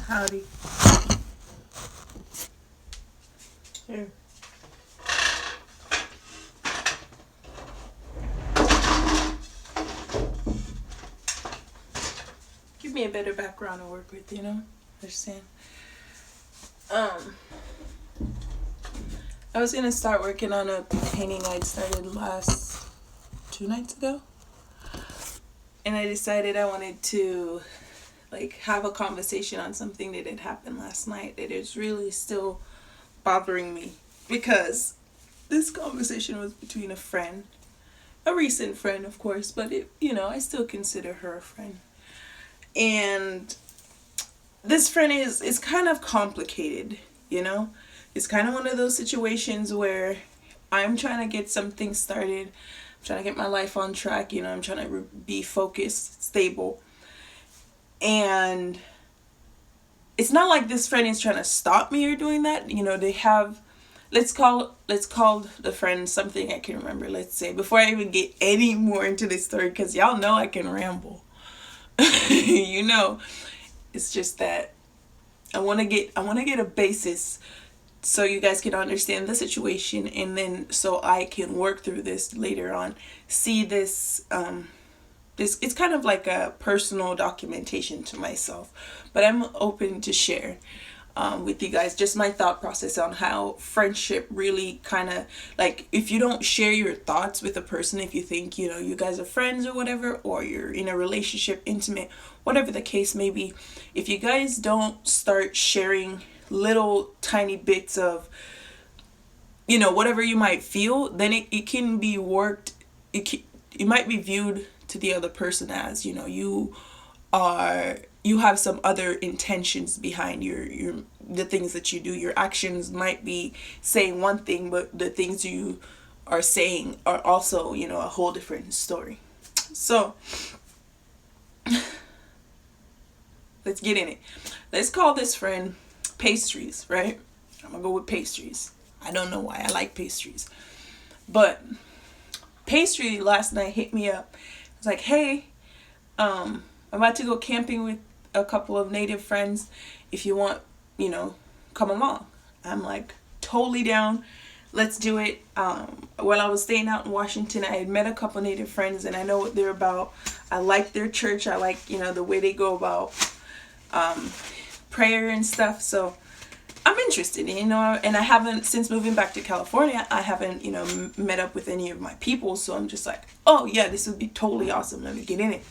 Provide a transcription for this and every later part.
Howdy. Here. Give me a better background to work with, Understand? I was gonna start working on a painting I'd started last 2 nights ago. And I decided I wanted to have a conversation on something that had happened last night that is really still bothering me, because this conversation was between a friend, a recent friend of course, but I still consider her a friend. And this friend is kind of complicated. It's kind of one of those situations where I'm trying to get something started, I'm trying to get my life on track, I'm trying to be focused, stable. And it's not like this friend is trying to stop me or doing that. They have, let's call the friend something I can remember. Let's say, before I even get any more into this story, because y'all know I can ramble. It's just that I want to get a basis so you guys can understand the situation, and then so I can work through this later on. See this it's kind of like a personal documentation to myself, but I'm open to share with you guys just my thought process on how friendship really kind of, if you don't share your thoughts with a person, if you think you guys are friends or whatever, or you're in a relationship, intimate, whatever the case may be, if you guys don't start sharing little tiny bits of whatever you might feel, then it can be worked, it might be viewed to the other person as you have some other intentions behind the things that you do. Your actions might be saying one thing, but the things you are saying are also a whole different story. So let's get in it. Let's call this friend Pastries, right? I'm gonna go with Pastries. I don't know why I like pastries, but Pastry last night hit me up. It's like, hey, I'm about to go camping with a couple of native friends. If you want, come along. I'm like, totally down. Let's do it. While I was staying out in Washington, I had met a couple native friends, and I know what they're about. I like their church. I like, the way they go about prayer and stuff. So I'm interested, and I haven't, since moving back to California, I haven't, met up with any of my people. So I'm just like, oh yeah, this would be totally awesome. Let me get in it.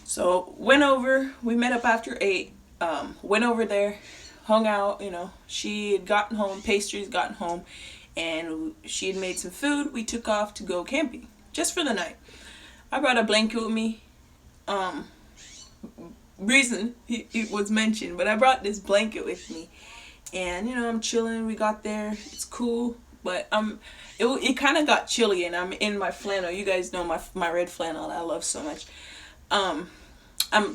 So went over, we met up after 8, went over there, hung out, she had gotten home, Pastries gotten home, and she had made some food. We took off to go camping, just for the night. I brought a blanket with me. Reason it was mentioned, but I brought this blanket with me, and I'm chilling. We got there, it's cool, but it kind of got chilly, and I'm in my flannel. You guys know my red flannel that I love so much. I'm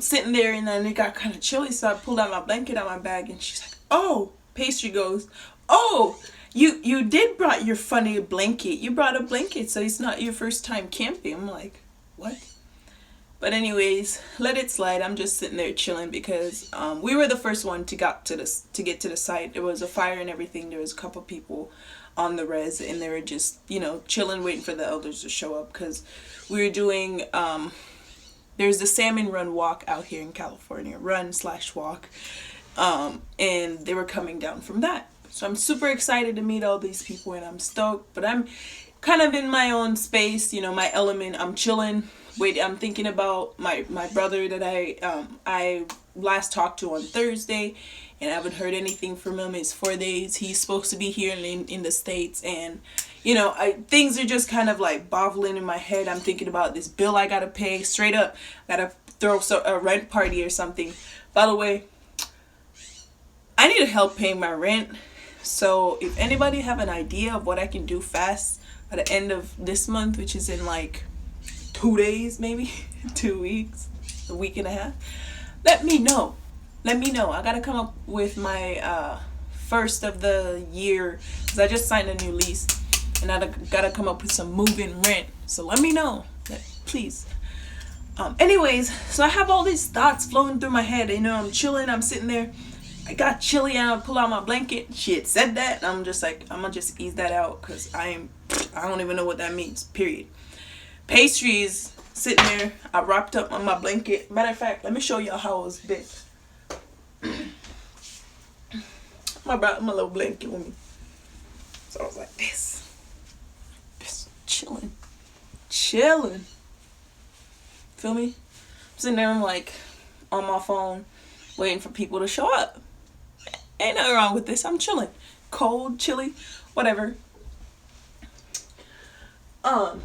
sitting there, and then it got kind of chilly, so I pulled out my blanket out of my bag, and she's like, oh, Pastry goes, oh, you did brought your funny blanket. You brought a blanket, so it's not your first time camping. I'm like, what? But anyways, let it slide. I'm just sitting there chilling because we were the first one to get to the site. There was a fire and everything. There was a couple people on the res, and they were just chilling, waiting for the elders to show up, because we were doing there's the Salmon Run walk out here in California, run/walk, and they were coming down from that. So I'm super excited to meet all these people, and I'm stoked. But I'm kind of in my own space, my element. I'm chilling. I'm thinking about my brother that I last talked to on Thursday, and I haven't heard anything from him. It's 4 days. He's supposed to be here in the States, and things are just kind of like boggling in my head. I'm thinking about this bill I gotta pay. Straight up, gotta throw a rent party or something. By the way, I need help paying my rent. So if anybody have an idea of what I can do fast at the end of this month, which is in 2 days, maybe 2 weeks, a week and a half, let me know. I gotta come up with my first of the year, because I just signed a new lease, and I gotta come up with some move-in rent. So let me know, please. Anyways, so I have all these thoughts flowing through my head. You know, I'm chilling, I'm sitting there. I got chilly and I pull out my blanket. She had said that, and I'm just like, I'm gonna just ease that out because I don't even know what that means. Period. Pastries sitting there. I wrapped up on my blanket. Matter of fact, let me show y'all how it was big. I brought my little blanket with me. So I was like this. Just chilling. Chilling. Feel me? I'm sitting there, I'm like on my phone waiting for people to show up. Ain't nothing wrong with this. I'm chilling. Cold, chilly, whatever. I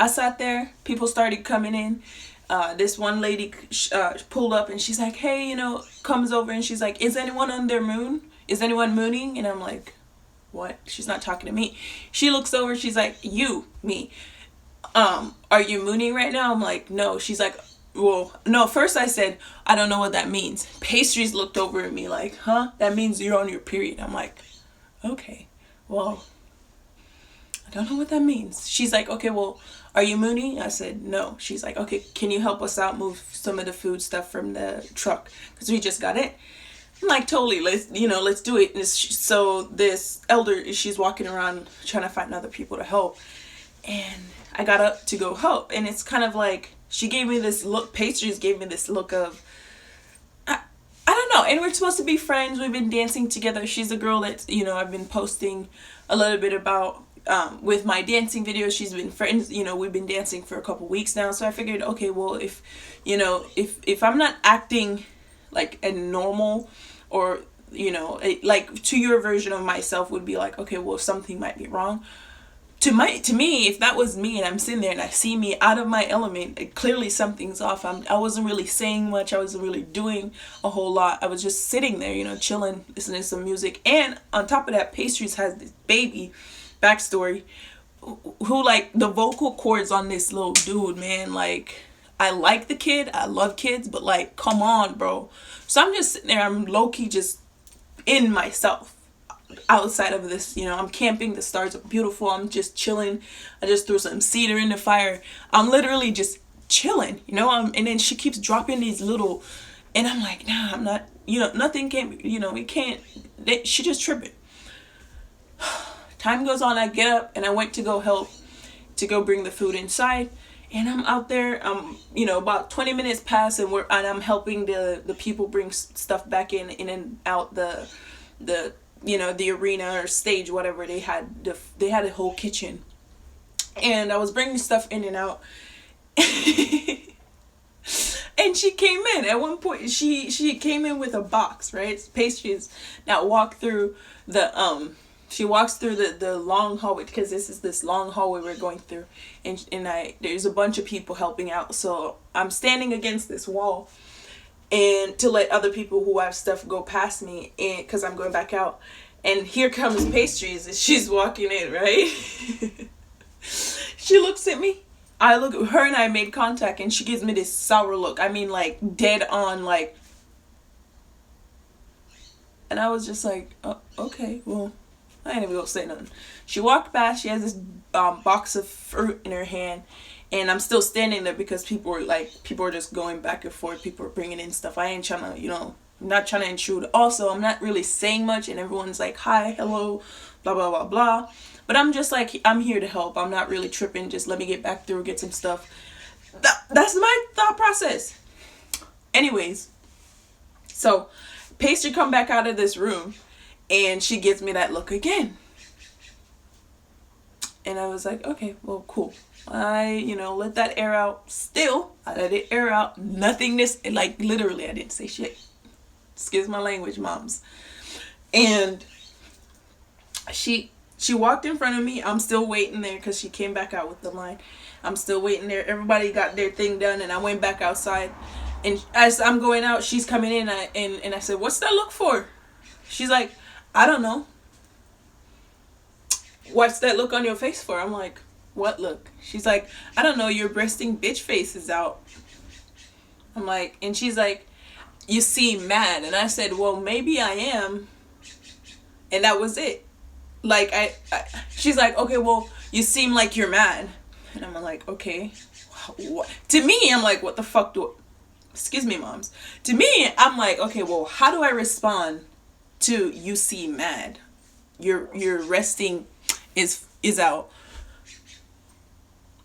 sat there. People started coming in. This one lady pulled up and she's like, hey, you know, comes over and she's like, is anyone on their moon? Is anyone mooning? And I'm like, what? She's not talking to me. She looks over. She's like, you, me. Are you mooning right now? I'm like, no. She's like, well, no. First I said, I don't know what that means. Pastries looked over at me like, huh? That means you're on your period. I'm like, okay, well, I don't know what that means. She's like, okay, well, are you mooning? I said, no. She's like, okay, can you help us out move some of the food stuff from the truck? Because we just got it. I'm like, totally, let's do it. And so this elder, she's walking around trying to find other people to help. And I got up to go help. And it's kind of like, she gave me this look, Pastries gave me this look of, I don't know. And we're supposed to be friends. We've been dancing together. She's a girl that, you know, I've been posting a little bit about with my dancing videos. She's been friends, you know, we've been dancing for a couple weeks now. So I figured, okay, well, if, you know, if I'm not acting like a normal or, you know, like to your version of myself would be like, okay, well, something might be wrong. To me, if that was me and I'm sitting there and I see me out of my element, clearly something's off. I wasn't really saying much. I wasn't really doing a whole lot. I was just sitting there, you know, chilling, listening to some music. And on top of that, Pastries has this baby backstory who like the vocal cords on this little dude, man. Like, I like the kid. I love kids, but like, come on, bro. So I'm just sitting there. I'm low-key just in myself. Outside of this, you know, I'm camping. The stars are beautiful. I'm just chilling. I just threw some cedar in the fire. I'm literally just chilling, you know. And then she keeps dropping these little, and I'm like, nah, I'm not. You know, nothing can. You know, it can't. She just tripping. Time goes on. I get up and I went to go help, to go bring the food inside. And I'm out there, you know, about 20 minutes pass and I'm helping the people bring stuff back in and out the you know, the arena or stage, whatever. They had a whole kitchen. And I was bringing stuff in and out. And she came in. At one point, she came in with a box, right? Pastries. Now walk through the she walks through the long hallway, because this long hallway we're going through, and there's a bunch of people helping out. So I'm standing against this wall, and to let other people who have stuff go past me, and because I'm going back out. And here comes Pastries, and she's walking in, right? She looks at me. I look at her, and I made contact, and she gives me this sour look. I mean, like, dead on, like. And I was just like, oh, okay, well, I ain't even gonna say nothing. She walked past. She has this box of fruit in her hand, and I'm still standing there because people are just going back and forth. People are bringing in stuff. I ain't trying to, you know, I'm not trying to intrude. Also, I'm not really saying much, and everyone's like, hi, hello, blah, blah, blah, blah. But I'm just like, I'm here to help. I'm not really tripping. Just let me get back through, get some stuff. That's my thought process. Anyways, so Pastry come back out of this room, and she gives me that look again. And I was like, okay, well, cool. I, you know, let that air out. Still, I let it air out. Nothingness, like, literally, I didn't say shit. Excuse my language, moms. And she walked in front of me. I'm still waiting there because she came back out with the line. I'm still waiting there. Everybody got their thing done, and I went back outside. And as I'm going out, she's coming in, and I said, what's that look for? She's like, I don't know. What's that look on your face for? I'm like, what look? She's like, I don't know, your resting bitch face is out. I'm like, and she's like, you seem mad. And I said, well, maybe I am. And that was it. Like, she's like, okay, well, you seem like you're mad. And I'm like, okay, what? To me, I'm like, what the fuck do? Excuse me, moms. To me, I'm like, okay, well, how do I respond to you seem mad? Your resting is out.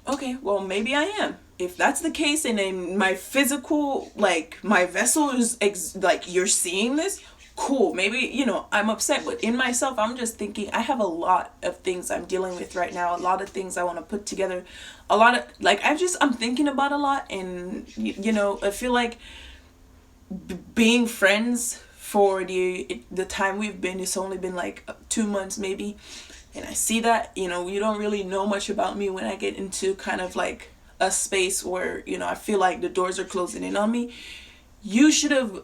Okay, well, maybe I am. If that's the case, and then my physical, like my vessel is like you're seeing this, cool. Maybe I'm upset, but in myself, I'm just thinking I have a lot of things I'm dealing with right now. A lot of things I want to put together. A lot of like I'm thinking about a lot, and I feel like being friends for the time we've been, it's only been like 2 months maybe, and I see that you don't really know much about me when I get into kind of like a space where I feel like the doors are closing in on me. You should have,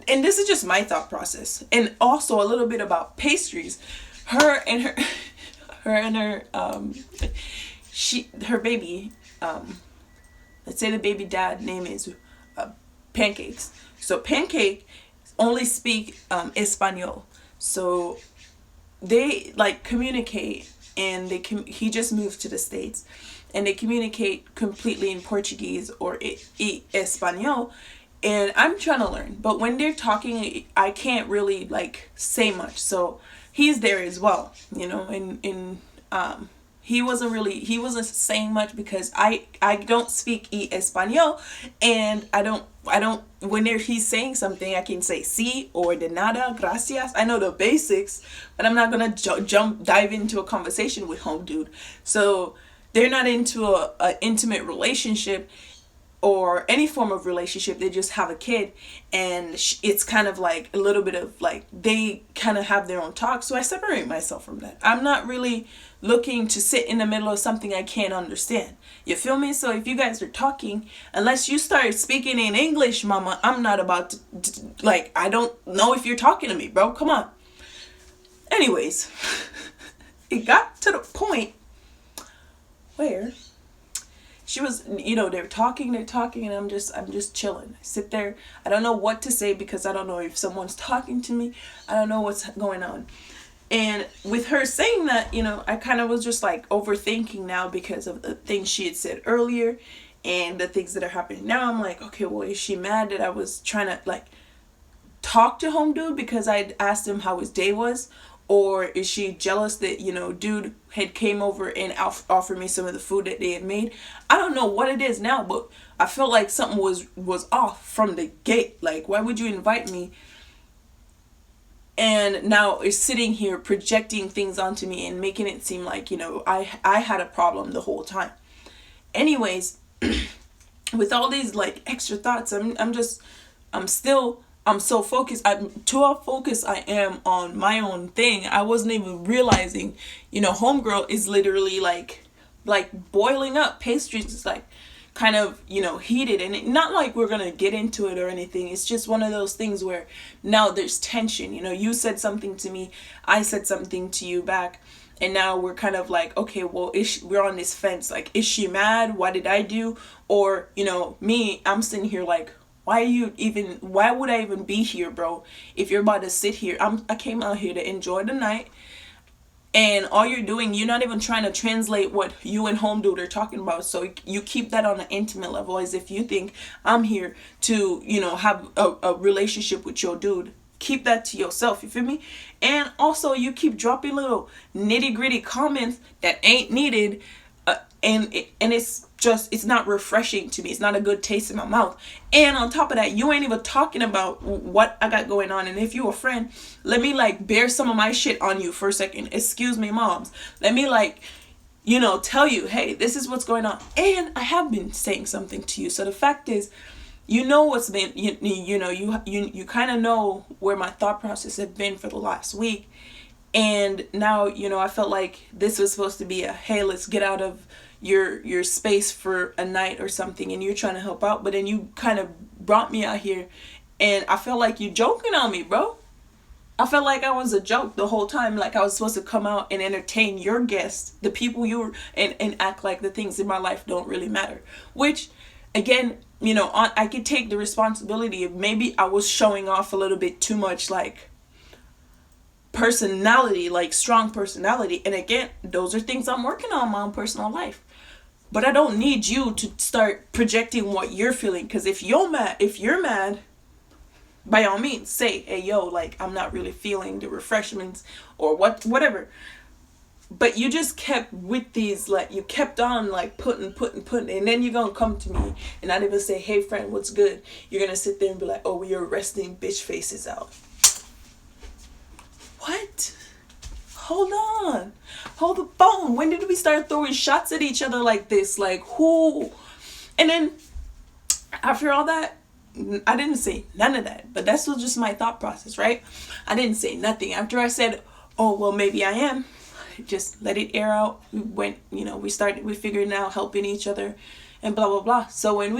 and this is just my thought process, and also a little bit about pastries. Her and her her and her her baby, let's say the baby dad name is Pancakes. So Pancake only speak Espanol. So they like communicate, and he just moved to the States, and they communicate completely in Portuguese or Espanol, and I'm trying to learn. But when they're talking, I can't really like say much. So he's there as well, and he wasn't saying much because I don't speak Espanol, and I don't when he's saying something, I can say sí or de nada, gracias. I know the basics, but I'm not gonna dive into a conversation with home dude. So they're not into a intimate relationship or any form of relationship. They just have a kid, and it's kind of like a little bit of like they kind of have their own talk. So I separate myself from that. I'm not really looking to sit in the middle of something I can't understand. You feel me? So if you guys are talking, unless you start speaking in English, mama, I'm not about to like, I don't know if you're talking to me, bro. Come on. Anyways, it got to the point where she was, they're talking, and I'm just chilling. I sit there. I don't know what to say because I don't know if someone's talking to me. I don't know what's going on. And with her saying that, I kind of was just like overthinking now because of the things she had said earlier and the things that are happening now. I'm like, okay, well, is she mad that I was trying to like talk to home dude because I asked him how his day was? Or is she jealous that, dude had came over and offered me some of the food that they had made? I don't know what it is now, but I felt like something was off from the gate. Like, why would you invite me? And now is sitting here projecting things onto me and making it seem like, I had a problem the whole time. Anyways, with all these like extra thoughts, I'm so focused. I am on my own thing. I wasn't even realizing, homegirl is literally like boiling up pastries. It's like kind of, heated, and not like we're gonna get into it or anything. It's just one of those things where now there's tension. You said something to me, I said something to you back, and now we're kind of like, okay, well, we're on this fence. Like, is she mad? What did I do? Or, me, I'm sitting here like, why would I even be here, bro? If you're about to sit here, I came out here to enjoy the night, and all you're doing, you're not even trying to translate what you and home dude are talking about. So you keep that on an intimate level, as if you think I'm here to, have a relationship with your dude. Keep that to yourself, you feel me? And also, you keep dropping little nitty gritty comments that ain't needed, and it's not refreshing to me. It's not a good taste in my mouth. And on top of that, you ain't even talking about what I got going on. And if you a friend, let me like bear some of my shit on you for a second. Excuse me, moms. Let me like, tell you, hey, this is what's going on. And I have been saying something to you. So the fact is, what's been, you kind of know where my thought process had been for the last week. And now, I felt like this was supposed to be hey, let's get out of your space for a night or something, and you're trying to help out, but then you kind of brought me out here, and I felt like you joking on me, bro. I felt like I was a joke the whole time, like I was supposed to come out and entertain your guests, the people and act like the things in my life don't really matter, which again, I could take the responsibility of maybe I was showing off a little bit too much, like personality, like strong personality. And again, those are things I'm working on in my own personal life. But I don't need you to start projecting what you're feeling. Because if you're mad, by all means, say, hey, yo, like, I'm not really feeling the refreshments or whatever. But you just kept with these, like, you kept on, like, putting. And then you're going to come to me and not even say, hey, friend, what's good? You're going to sit there and be like, oh, your resting bitch face is out. What? Hold on. Hold the phone. When did we start throwing shots at each other like this? Like, who? And then after all that, I didn't say none of that. But that's just my thought process, right? I didn't say nothing. After I said, oh, well, maybe I am. Just let it air out. We went, we figured out helping each other and blah, blah, blah. So when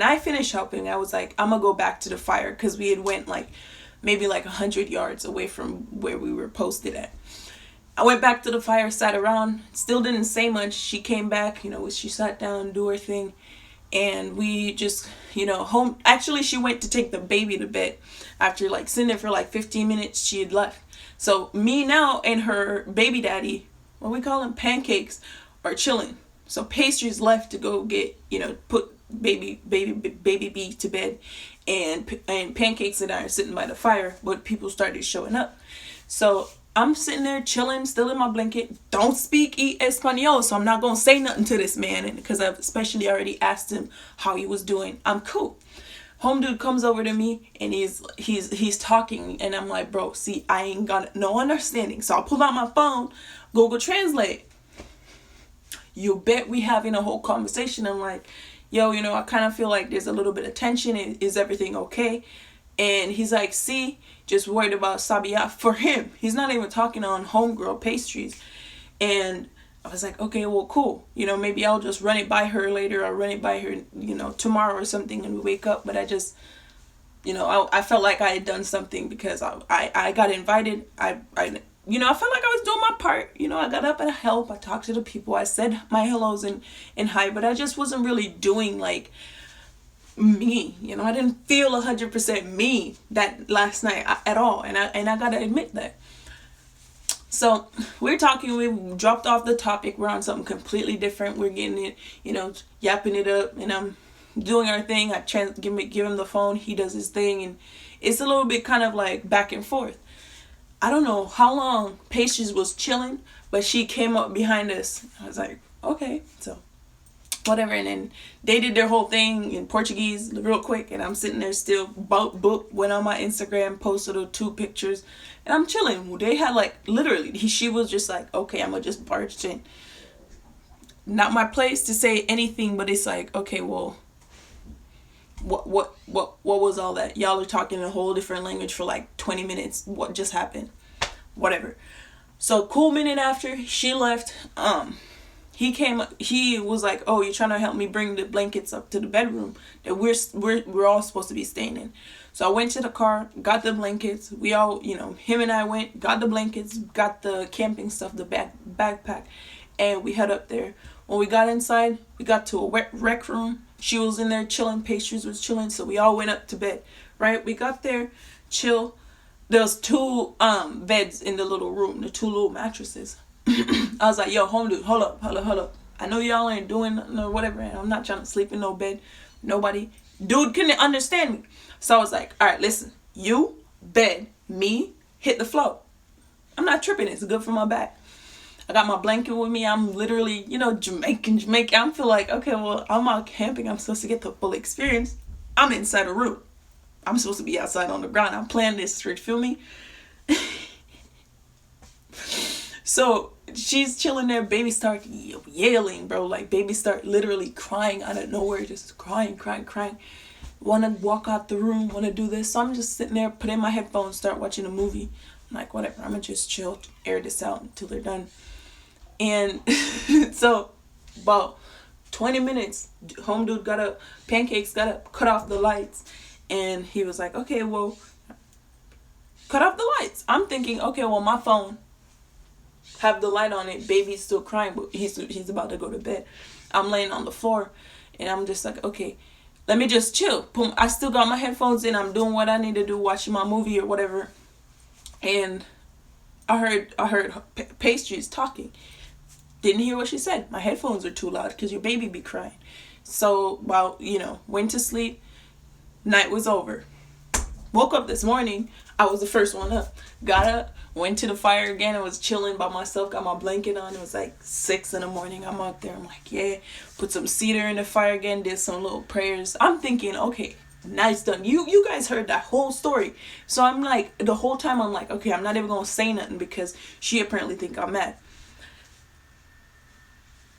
I finished helping, I was like, I'm going to go back to the fire, because we had went like maybe like 100 yards away from where we were posted at. I went back to the fire, sat around, still didn't say much. She came back, she sat down, do her thing. And we just, home. Actually, she went to take the baby to bed. After like sitting there for like 15 minutes, she had left. So me now and her baby daddy, what we call him, Pancakes, are chilling. So Pastry's left to go get, put baby B to bed. And Pancakes and I are sitting by the fire, but people started showing up. So I'm sitting there chilling, still in my blanket. Don't speak Espanol, so I'm not going to say nothing to this man. And because I've especially already asked him how he was doing, I'm cool. Home dude comes over to me and he's talking, and I'm like, bro, see, I ain't got no understanding. So I pull out my phone, Google Translate. You bet we having a whole conversation. I'm like, yo, I kind of feel like there's a little bit of tension. Is everything okay? And he's like, see, just worried about Sabia. For him, he's not even talking on homegirl Pastries. And I was like, okay, well, cool. Maybe I'll just run it by her later, or run it by her, tomorrow or something, and we wake up. But I just, I felt like I had done something, because I got invited. I felt like I was doing my part. I got up and I helped. I talked to the people. I said my hellos and hi, but I just wasn't really doing like me. I didn't feel 100% me that last night at all. And I gotta admit that. So we're talking, we dropped off the topic. We're on something completely different. We're getting it, yapping it up, and I'm doing our thing. I give him the phone. He does his thing, and it's a little bit kind of like back and forth. I don't know how long Patience was chilling, but she came up behind us. I was like, okay, so whatever. And then they did their whole thing in Portuguese real quick, and I'm sitting there still. Boop, went on my Instagram, posted the 2 pictures, and I'm chilling. They had like literally, she was just like, okay, I'm gonna just barge in. Not my place to say anything, but it's like, okay, well, what was all that? Y'all are talking a whole different language for like 20 minutes. What just happened? Whatever. So cool minute after she left, he was like, oh, you're trying to help me bring the blankets up to the bedroom that we're all supposed to be staying in. So I went to the car, got the blankets. We all, him and I went, got the blankets, got the camping stuff, the backpack, and we head up there. When we got inside, we got to a rec room. She was in there chilling, Pastries was chilling, so we all went up to bed, right? We got there, chill. There was 2 beds in the little room, the 2 little mattresses. I was like, yo, home dude, hold up. I know y'all ain't doing nothing or whatever, and I'm not trying to sleep in no bed. Nobody. Dude couldn't understand me. So I was like, all right, listen. You, bed, me, hit the floor. I'm not tripping. It's good for my back. I got my blanket with me. I'm literally, Jamaican. I feel like, okay, well, I'm out camping. I'm supposed to get the full experience. I'm inside a room. I'm supposed to be outside on the ground. I'm planning this, you feel me? So she's chilling there. Baby start yelling, bro. Like, baby start literally crying out of nowhere. Just crying. Want to walk out the room. Want to do this. So I'm just sitting there, put in my headphones, start watching a movie. I'm like, whatever. I'm going to just chill, air this out until they're done. And so about 20 minutes, home dude got up. Pancakes got up, cut off the lights. And he was like, okay, well, cut off the lights. I'm thinking, okay, well, my phone have the light on it. Baby's still crying, but he's about to go to bed. I'm laying on the floor, and I'm just like, okay, let me just chill. Boom. I still got my headphones in. I'm doing what I need to do, watching my movie or whatever. And I heard Pastries talking. Didn't hear what she said. My headphones are too loud because your baby be crying. So, while, went to sleep. Night was over. Woke up this morning. I was the first one up. Got up, went to the fire again. I was chilling by myself. Got my blanket on. It was like 6 in the morning. I'm out there. I'm like, yeah. Put some cedar in the fire again. Did some little prayers. I'm thinking, okay, nice done. You guys heard that whole story. So I'm like, the whole time I'm like, okay, I'm not even gonna say nothing because she apparently think I'm mad.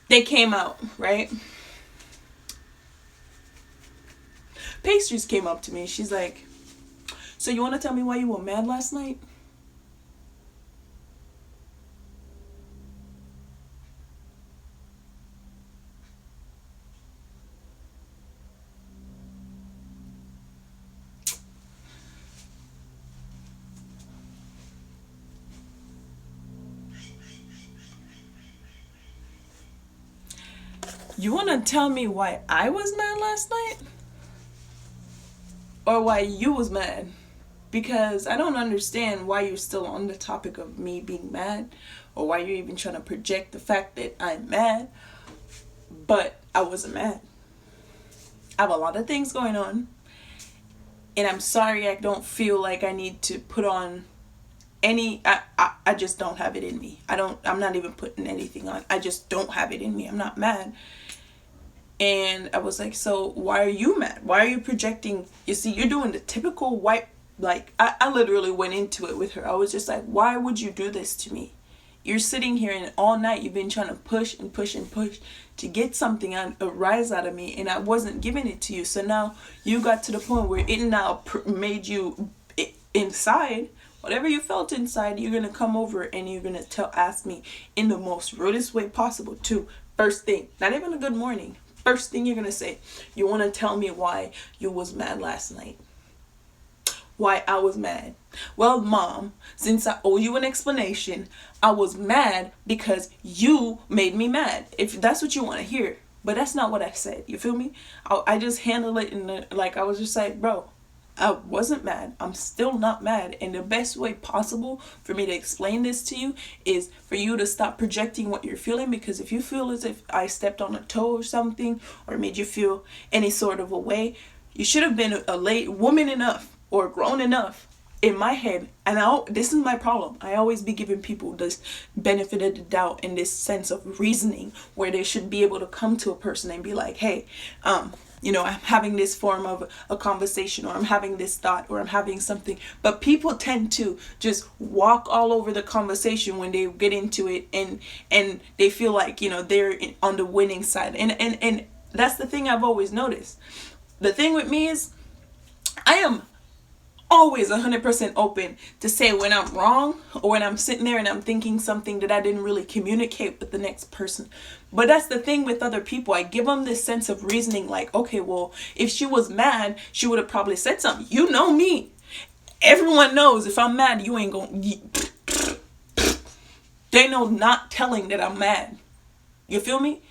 They came out, right? Pastries came up to me. She's like, so you want to tell me why you were mad last night? You want to tell me why I was mad last night? Or why you was mad? Because I don't understand why you're still on the topic of me being mad, or why you're even trying to project the fact that I'm mad. But I wasn't mad. I have a lot of things going on, and I'm sorry I don't feel like I need to put on any I just don't have it in me. I'm not even putting anything on. I just don't have it in me. I'm not mad. And I was like, so why are you mad? Why are you projecting? You see, you're doing the typical white, like, I literally went into it with her. I was just like, why would you do this to me? You're sitting here and all night you've been trying to push and push and push to get something a rise out of me, and I wasn't giving it to you. So now you got to the point where it now made you inside. Whatever you felt inside, you're gonna come over and you're gonna ask me in the most rudest way possible too. First thing, not even a good morning. First thing you're gonna say, you want to tell me why you was mad last night. Why I was mad. Well, Mom, since I owe you an explanation, I was mad because you made me mad. If that's what you want to hear. But that's not what I said. You feel me? I just handled it I was just like, bro, I wasn't mad. I'm still not mad. And the best way possible for me to explain this to you is for you to stop projecting what you're feeling. Because if you feel as if I stepped on a toe or something, or made you feel any sort of a way, you should have been a late woman enough or grown enough in my head. And this is my problem. I always be giving people this benefit of the doubt and this sense of reasoning where they should be able to come to a person and be like, hey, I'm having this form of a conversation, or I'm having this thought, or I'm having something. But people tend to just walk all over the conversation when they get into it, and they feel like, they're on the winning side. And that's the thing I've always noticed. The thing with me is I am always 100% open to say when I'm wrong, or when I'm sitting there and I'm thinking something that I didn't really communicate with the next person. But that's the thing with other people. I give them this sense of reasoning like, okay, well, if she was mad, she would have probably said something. You know me. Everyone knows if I'm mad, you ain't gonna... They know not telling that I'm mad. You feel me?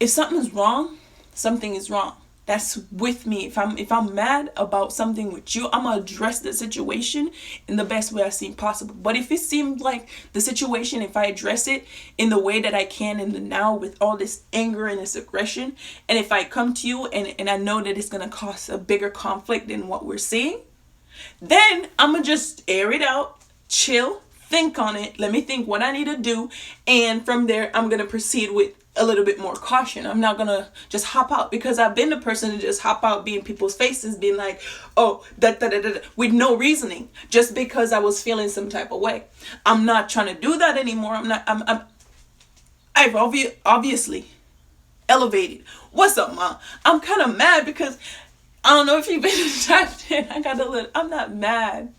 If something's wrong, something is wrong. That's with me. If I'm mad about something with you, I'm gonna address the situation in the best way I see possible. But if it seemed like the situation, if I address it in the way that I can in the now with all this anger and this aggression, and if I come to you and I know that it's gonna cause a bigger conflict than what we're seeing, then I'm gonna just air it out, chill, think on it, let me think what I need to do, and from there I'm gonna proceed with a little bit more caution. I'm not gonna just hop out, because I've been the person to just hop out, be in people's faces, being like, oh, with no reasoning, just because I was feeling some type of way. I'm not trying to do that anymore. I've obviously elevated. What's up, Mom? I'm kind of mad because I don't know if you've been tapped in. I'm not mad.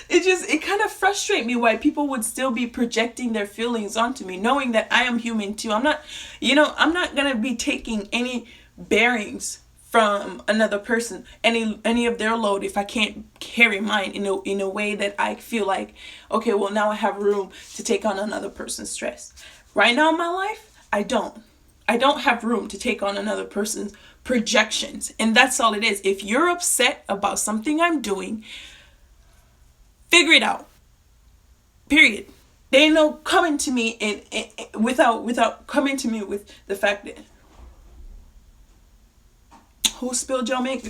It kind of frustrates me why people would still be projecting their feelings onto me, knowing that I am human too. I'm not going to be taking any bearings from another person, any of their load, if I can't carry mine in a way that I feel like, okay, well, now I have room to take on another person's stress. Right now in my life, I don't have room to take on another person's projections. And that's all it is. If you're upset about something I'm doing, figure it out. Period. They ain't no coming to me and without coming to me with the fact that, who spilled your milk?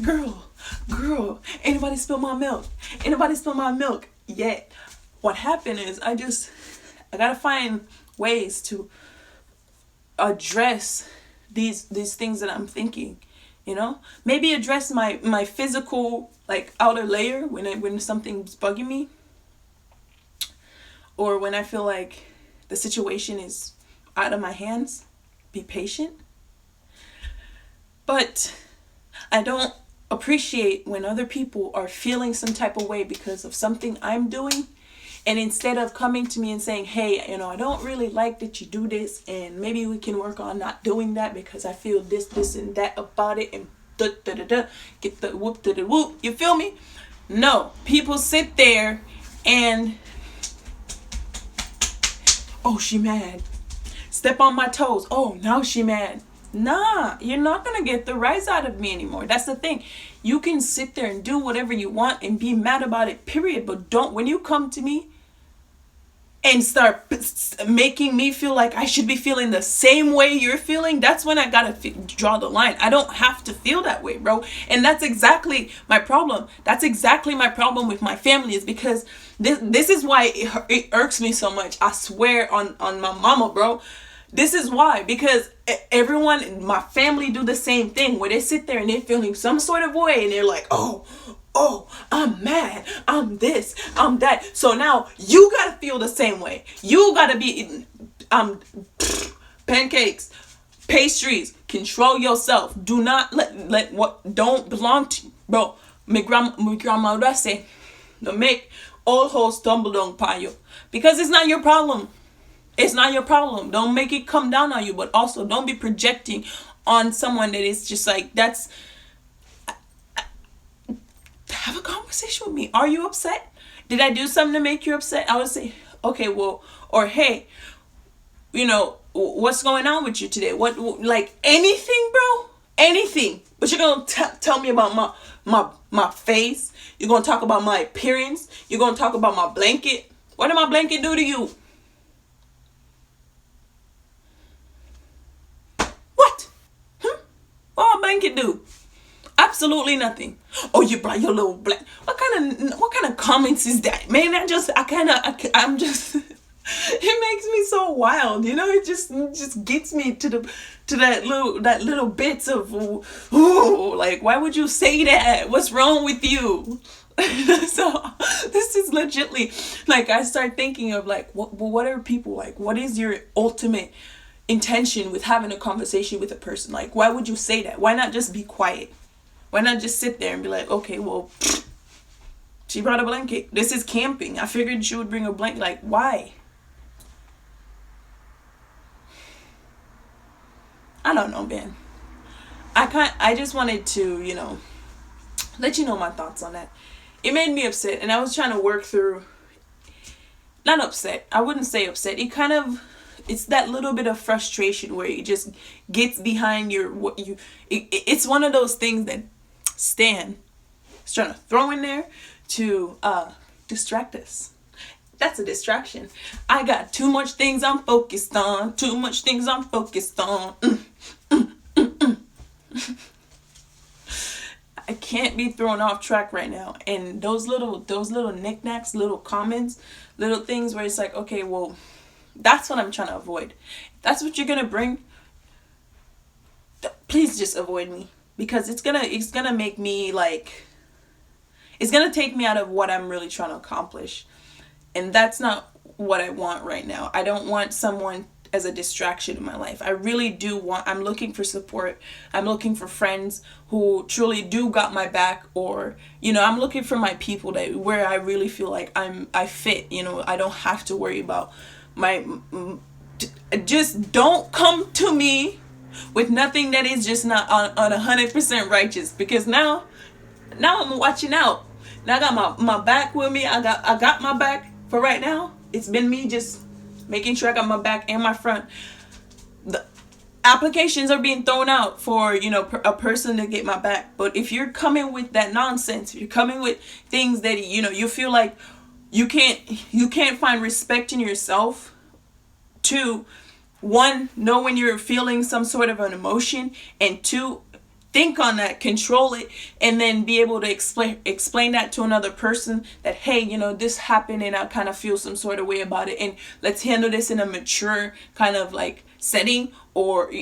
Girl, anybody spill my milk? Anybody spill my milk? Yet, what happened is I gotta find ways to address these things that I'm thinking, maybe address my physical, like, outer layer when something's bugging me, or when I feel like the situation is out of my hands. Be patient. But I don't appreciate when other people are feeling some type of way because of something I'm doing. And instead of coming to me and saying, hey, I don't really like that you do this, and maybe we can work on not doing that because I feel this, and that about it, and get the whoop to the whoop. You feel me? No. People sit there and, oh, she mad. Step on my toes. Oh, now she mad. Nah, you're not going to get the rise out of me anymore. That's the thing. You can sit there and do whatever you want and be mad about it, period. But when you come to me and start making me feel like I should be feeling the same way you're feeling, that's when I got to draw the line. I don't have to feel that way, bro. And that's exactly my problem. That's exactly my problem with my family, is because this is why it irks me so much. I swear on my mama, bro. This is why, because everyone in my family do the same thing, where they sit there and they're feeling some sort of way and they're like, oh, I'm mad, I'm this, I'm that. So now you gotta feel the same way. You gotta be pancakes, pastries. Control yourself. Do not let what don't belong to you, bro. My grandma say, no make all hoes tumble down upon you, because it's not your problem. It's not your problem. Don't make it come down on you, but also don't be projecting on someone that is just like, that's... Have a conversation with me. Are you upset? Did I do something to make you upset? I would say, okay, well, or hey, what's going on with you today? What, like, anything, bro? Anything. But you're going to tell me about my face. You're going to talk about my appearance. You're going to talk about my blanket. What did my blanket do to you? What my blanket do? Absolutely nothing. Oh, you brought your little black. What kind of comments is that, man? I'm just. It makes me so wild, It just gets me to that little bits of, ooh, like, why would you say that? What's wrong with you? So this is legitly, like, I start thinking of, like, what are people like? What is your ultimate intention with having a conversation with a person? Like, why would you say that? Why not just be quiet? Why not just sit there and be like, okay, well, she brought a blanket. This is camping. I figured she would bring a blanket. Like, why? I don't know, man. I just wanted to, let you know my thoughts on that. It made me upset, and I was trying to work through, not upset. I wouldn't say upset. It's that little bit of frustration where it just gets behind it's one of those things that Stan is trying to throw in there to distract us. That's a distraction. I got too much things I'm focused on. Too much things I'm focused on. I can't be thrown off track right now. And those little knickknacks, little comments, little things where it's like, okay, well, that's what I'm trying to avoid. If that's what you're gonna bring, please just avoid me, because it's gonna make me, like, it's gonna take me out of what I'm really trying to accomplish, and that's not what I want right now. I don't want someone as a distraction in my life. I really do I'm looking for support. I'm looking for friends who truly do got my back, or, I'm looking for my people where I really feel like I fit. I don't have to worry about just don't come to me with nothing that is just not on 100% righteous, because now I'm watching out. Now I got my back with me. I got my back for right now. It's been me just making sure I got my back and my front. The applications are being thrown out for, a person to get my back. But if you're coming with that nonsense, if you're coming with things that, you feel like you can't find respect in yourself to, one, know when you're feeling some sort of an emotion, and two, think on that, control it, and then be able to explain that to another person, that hey, this happened and I kind of feel some sort of way about it, and let's handle this in a mature kind of like setting, or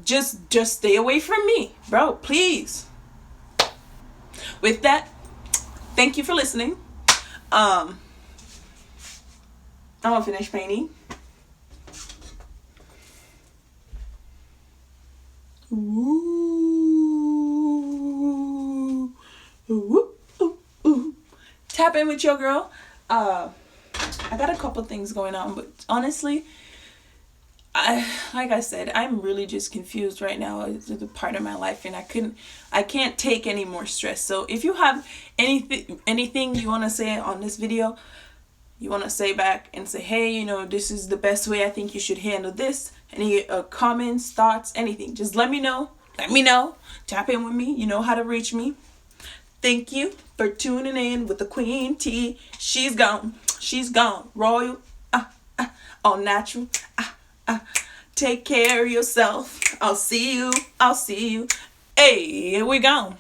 just stay away from me, bro, please. With that, thank you for listening. I'm gonna finish painting. Ooh. Ooh, ooh, ooh. Tap in with your girl. I got a couple things going on, but honestly, like I said, I'm really just confused right now. It's a part of my life, and I can't take any more stress. So if you have anything you want to say on this video, you want to say back and say, hey, this is the best way I think you should handle this. Any comments, thoughts, anything, just let me know. Tap in with me. You know how to reach me. Thank you for tuning in with the Queen T. She's gone. Royal, all natural. Take care of yourself. I'll see you. Hey, here we go.